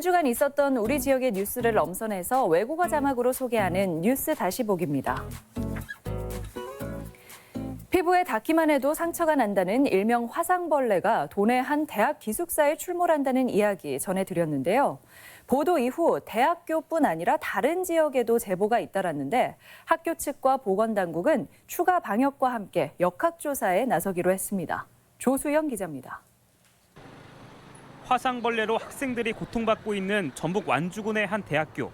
주간 있었던 우리 지역의 뉴스를 엄선해서 외국어 자막으로 소개하는 뉴스 다시 보기입니다. 피부에 닿기만 해도 상처가 난다는 일명 화상벌레가 도내 한 대학 기숙사에 출몰한다는 이야기 전해드렸는데요. 보도 이후 대학교뿐 아니라 다른 지역에도 제보가 잇따랐는데 학교 측과 보건당국은 추가 방역과 함께 역학조사에 나서기로 했습니다. 조수영 기자입니다. 화상벌레로 학생들이 고통받고 있는 전북 완주군의 한 대학교.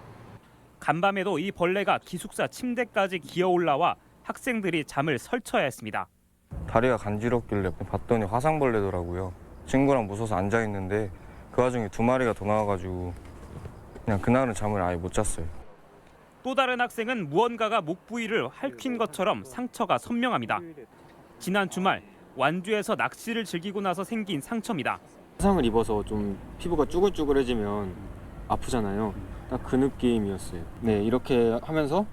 간밤에도 이 벌레가 기숙사 침대까지 기어 올라와 학생들이 잠을 설쳐야 했습니다. 다리가 간지럽길래 봤더니 화상벌레더라고요. 친구랑 무서워서 앉아있는데 그 와중에 2마리가 더 나와가지고 그냥 그날은 잠을 아예 못 잤어요. 또 다른 학생은 무언가가 목 부위를 핥힌 것처럼 상처가 선명합니다. 지난 주말 완주에서 낚시를 즐기고 나서 생긴 상처입니다. 화상을 입어서 좀 피부가 쭈글쭈글해지면 아프잖아요. 딱 그 느낌이었어요. 네, 이렇게 하면서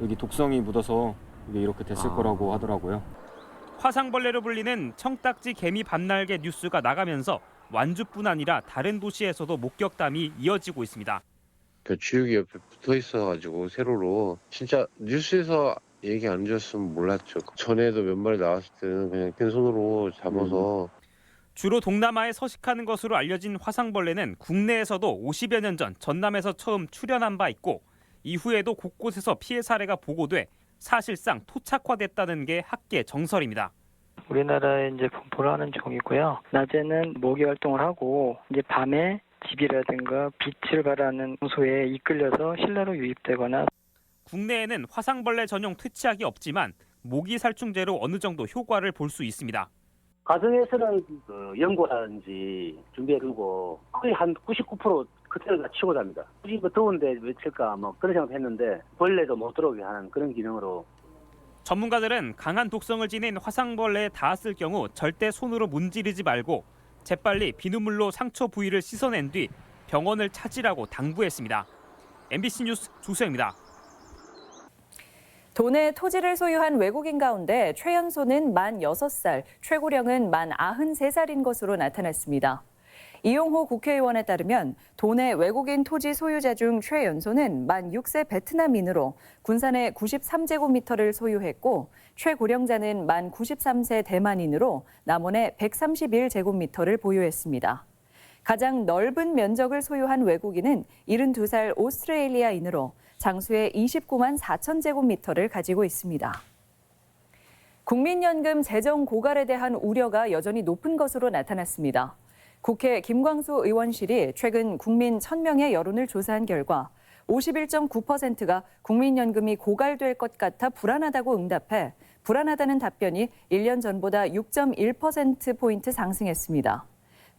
여기 독성이 묻어서 이게 이렇게 됐을 거라고 하더라고요. 화상벌레로 불리는 청딱지 개미 밤날개 뉴스가 나가면서 완주뿐 아니라 다른 도시에서도 목격담이 이어지고 있습니다. 그 지역이 옆에 붙어 있어가지고 세로로 진짜 뉴스에서 얘기 안 해줬으면 몰랐죠. 전에도 몇 마리 나왔을 때는 그냥 빈손으로 잡아서 주로 동남아에 서식하는 것으로 알려진 화상벌레는 국내에서도 50여 년 전 전남에서 처음 출현한 바 있고 이후에도 곳곳에서 피해 사례가 보고돼 사실상 토착화됐다는 게 학계 정설입니다. 우리나라에 이제 분포를 하는 종이고요. 낮에는 모기 활동을 하고 이제 밤에 집이라든가 빛을 발하는 장소에 이끌려서 실내로 유입되거나. 국내에는 화상벌레 전용 퇴치약이 없지만 모기 살충제로 어느 정도 효과를 볼 수 있습니다. 가정에서는 연고라든지 준비해두고 거의 한 99% 그때를 다 치고 잡니다. 굳이 더운데 며칠까 그런 생각했는데 벌레도 못 들어오게 하는 그런 기능으로. 전문가들은 강한 독성을 지닌 화상벌레에 닿았을 경우 절대 손으로 문지르지 말고 재빨리 비눗물로 상처 부위를 씻어낸 뒤 병원을 찾으라고 당부했습니다. MBC 뉴스 조수영입니다. 도내 토지를 소유한 외국인 가운데 최연소는 만 6살, 최고령은 만 93살인 것으로 나타났습니다. 이용호 국회의원에 따르면 도내 외국인 토지 소유자 중 최연소는 만 6세 베트남인으로 군산에 93제곱미터를 소유했고 최고령자는 만 93세 대만인으로 남원에 131제곱미터를 보유했습니다. 가장 넓은 면적을 소유한 외국인은 72살 오스트레일리아인으로 장수에 29만 4천 제곱미터를 가지고 있습니다. 국민연금 재정 고갈에 대한 우려가 여전히 높은 것으로 나타났습니다. 국회 김광수 의원실이 최근 국민 1,000명의 여론을 조사한 결과 51.9%가 국민연금이 고갈될 것 같아 불안하다고 응답해 불안하다는 답변이 1년 전보다 6.1%포인트 상승했습니다.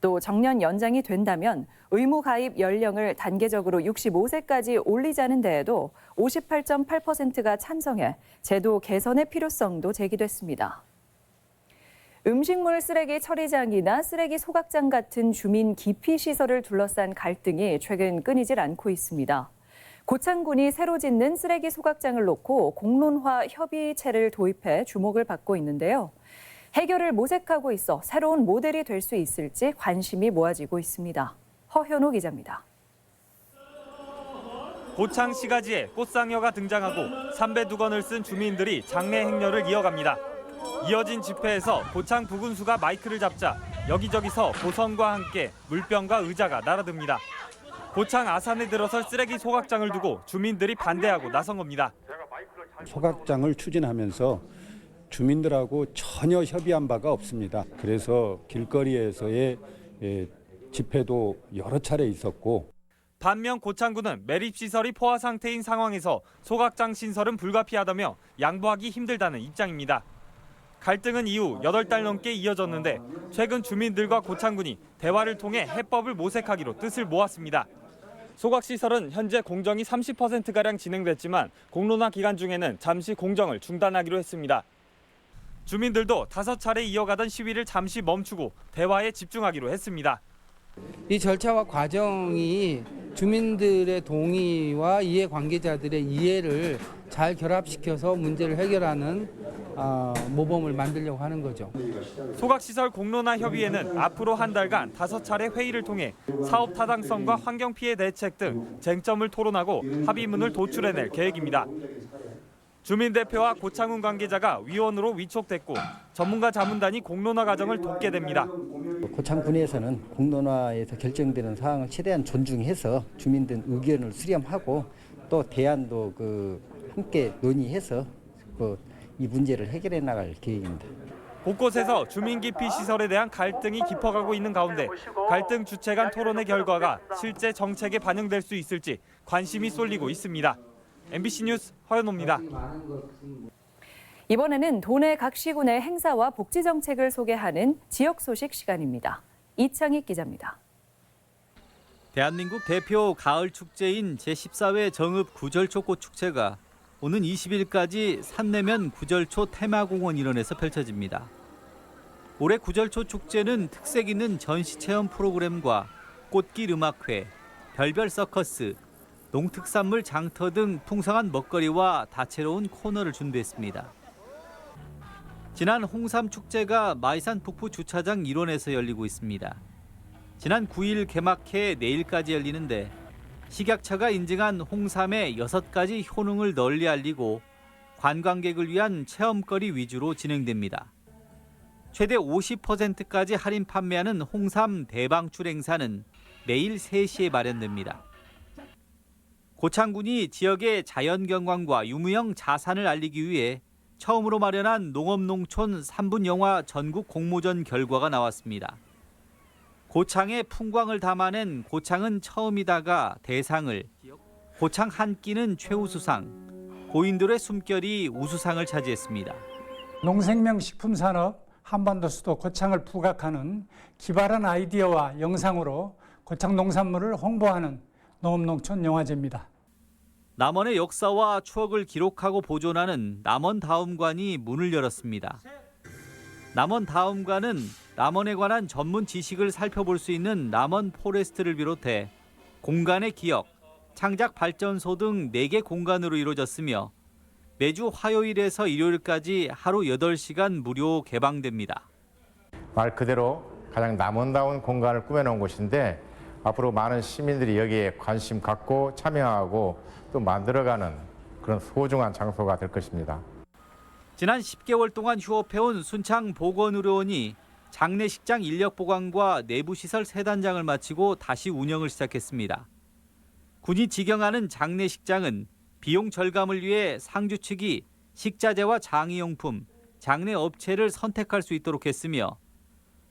또 정년 연장이 된다면 의무 가입 연령을 단계적으로 65세까지 올리자는 데에도 58.8%가 찬성해 제도 개선의 필요성도 제기됐습니다. 음식물 쓰레기 처리장이나 쓰레기 소각장 같은 주민 기피 시설을 둘러싼 갈등이 최근 끊이질 않고 있습니다. 고창군이 새로 짓는 쓰레기 소각장을 놓고 공론화 협의체를 도입해 주목을 받고 있는데요. 해결을 모색하고 있어 새로운 모델이 될 수 있을지 관심이 모아지고 있습니다. 허현호 기자입니다. 고창 시가지에 꽃상여가 등장하고 삼배두건을 쓴 주민들이 장례 행렬을 이어갑니다. 이어진 집회에서 고창 부군수가 마이크를 잡자 여기저기서 보선과 함께 물병과 의자가 날아듭니다. 고창 아산에 들어설 쓰레기 소각장을 두고 주민들이 반대하고 나선 겁니다. 소각장을 추진하면서 주민들하고 전혀 협의한 바가 없습니다. 그래서 길거리에서의 집회도 여러 차례 있었고. 반면 고창군은 매립시설이 포화 상태인 상황에서 소각장 신설은 불가피하다며 양보하기 힘들다는 입장입니다. 갈등은 이후 8달 넘게 이어졌는데 최근 주민들과 고창군이 대화를 통해 해법을 모색하기로 뜻을 모았습니다. 소각시설은 현재 공정이 30%가량 진행됐지만 공론화 기간 중에는 잠시 공정을 중단하기로 했습니다. 주민들도 5차례 이어가던 시위를 잠시 멈추고 대화에 집중하기로 했습니다. 이 절차와 과정이 주민들의 동의와 이해관계자들의 이해를 잘 결합시켜서 문제를 해결하는 모범을 만들려고 하는 거죠. 소각시설 공론화 협의회는 앞으로 한 달간 5차례 회의를 통해 사업 타당성과 환경 피해 대책 등 쟁점을 토론하고 합의문을 도출해낼 계획입니다. 주민대표와 고창훈 관계자가 위원으로 위촉됐고 전문가 자문단이 공론화 과정을 돕게 됩니다. 고창군에서는 공론화에서 결정되는 사항을 최대한 존중해서 주민들 의견을 수렴하고 또 대안도 함께 논의해서 이 문제를 해결해 나갈 계획입니다. 곳곳에서 주민 기피 시설에 대한 갈등이 깊어가고 있는 가운데 갈등 주체 간 토론의 결과가 실제 정책에 반영될 수 있을지 관심이 쏠리고 있습니다. MBC 뉴스 허연호입니다. 이번에는 도내 각 시군의 행사와 복지 정책을 소개하는 지역 소식 시간입니다. 이창익 기자입니다. 대한민국 대표 가을 축제인 제14회 정읍 구절초 꽃축제가 오는 20일까지 산내면 구절초 테마공원 일원에서 펼쳐집니다. 올해 구절초 축제는 특색 있는 전시체험 프로그램과 꽃길 음악회, 별별 서커스, 농특산물 장터 등 풍성한 먹거리와 다채로운 코너를 준비했습니다. 지난 홍삼 축제가 마이산 북부 주차장 일원에서 열리고 있습니다. 지난 9일 개막해 내일까지 열리는데 식약처가 인증한 홍삼의 6가지 효능을 널리 알리고 관광객을 위한 체험거리 위주로 진행됩니다. 최대 50%까지 할인 판매하는 홍삼 대방출 행사는 매일 3시에 마련됩니다. 고창군이 지역의 자연경관과 유무형 자산을 알리기 위해 처음으로 마련한 농업농촌 3분 영화 전국 공모전 결과가 나왔습니다. 고창의 풍광을 담아낸 고창은 처음이다가 대상을, 고창 한 끼는 최우수상, 고인돌의 숨결이 우수상을 차지했습니다. 농생명식품산업 한반도 수도 고창을 부각하는 기발한 아이디어와 영상으로 고창 농산물을 홍보하는 농업농촌 영화제입니다. 남원의 역사와 추억을 기록하고 보존하는 남원다움관이 문을 열었습니다. 남원다움관은 남원에 관한 전문 지식을 살펴볼 수 있는 남원 포레스트를 비롯해 공간의 기억, 창작 발전소 등 4개 공간으로 이루어졌으며 매주 화요일에서 일요일까지 하루 8시간 무료 개방됩니다. 말 그대로 가장 남원다운 공간을 꾸며놓은 곳인데 앞으로 많은 시민들이 여기에 관심 갖고 참여하고 또 만들어가는 그런 소중한 장소가 될 것입니다. 지난 10개월 동안 휴업해온 순창보건의료원이 장례식장 인력 보강과 내부시설 세단장을 마치고 다시 운영을 시작했습니다. 군이 직영하는 장례식장은 비용 절감을 위해 상주 측이 식자재와 장의용품, 장례 업체를 선택할 수 있도록 했으며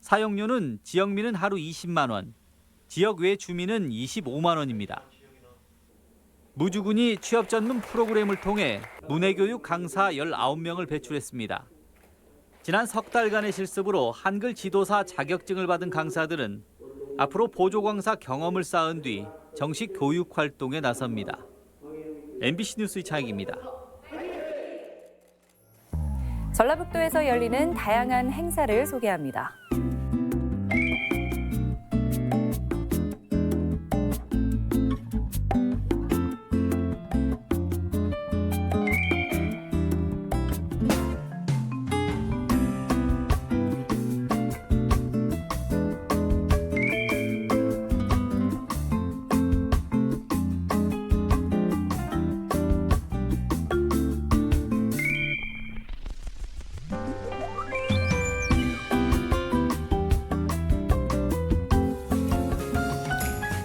사용료는 지역민은 하루 20만 원, 지역 외 주민은 25만 원입니다. 무주군이 취업 전문 프로그램을 통해 문해교육 강사 19명을 배출했습니다. 지난 석 달간의 실습으로 한글 지도사 자격증을 받은 강사들은 앞으로 보조 강사 경험을 쌓은 뒤 정식 교육 활동에 나섭니다. MBC 뉴스 이창익입니다. 전라북도에서 열리는 다양한 행사를 소개합니다.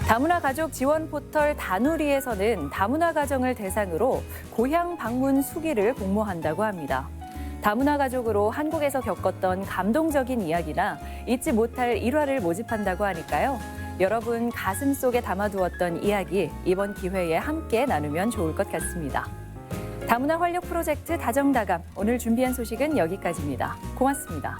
다문화 가족 지원 포털 다누리에서는 다문화 가정을 대상으로 고향 방문 수기를 공모한다고 합니다. 다문화 가족으로 한국에서 겪었던 감동적인 이야기나 잊지 못할 일화를 모집한다고 하니까요. 여러분 가슴 속에 담아두었던 이야기 이번 기회에 함께 나누면 좋을 것 같습니다. 다문화 활력 프로젝트 다정다감 오늘 준비한 소식은 여기까지입니다. 고맙습니다.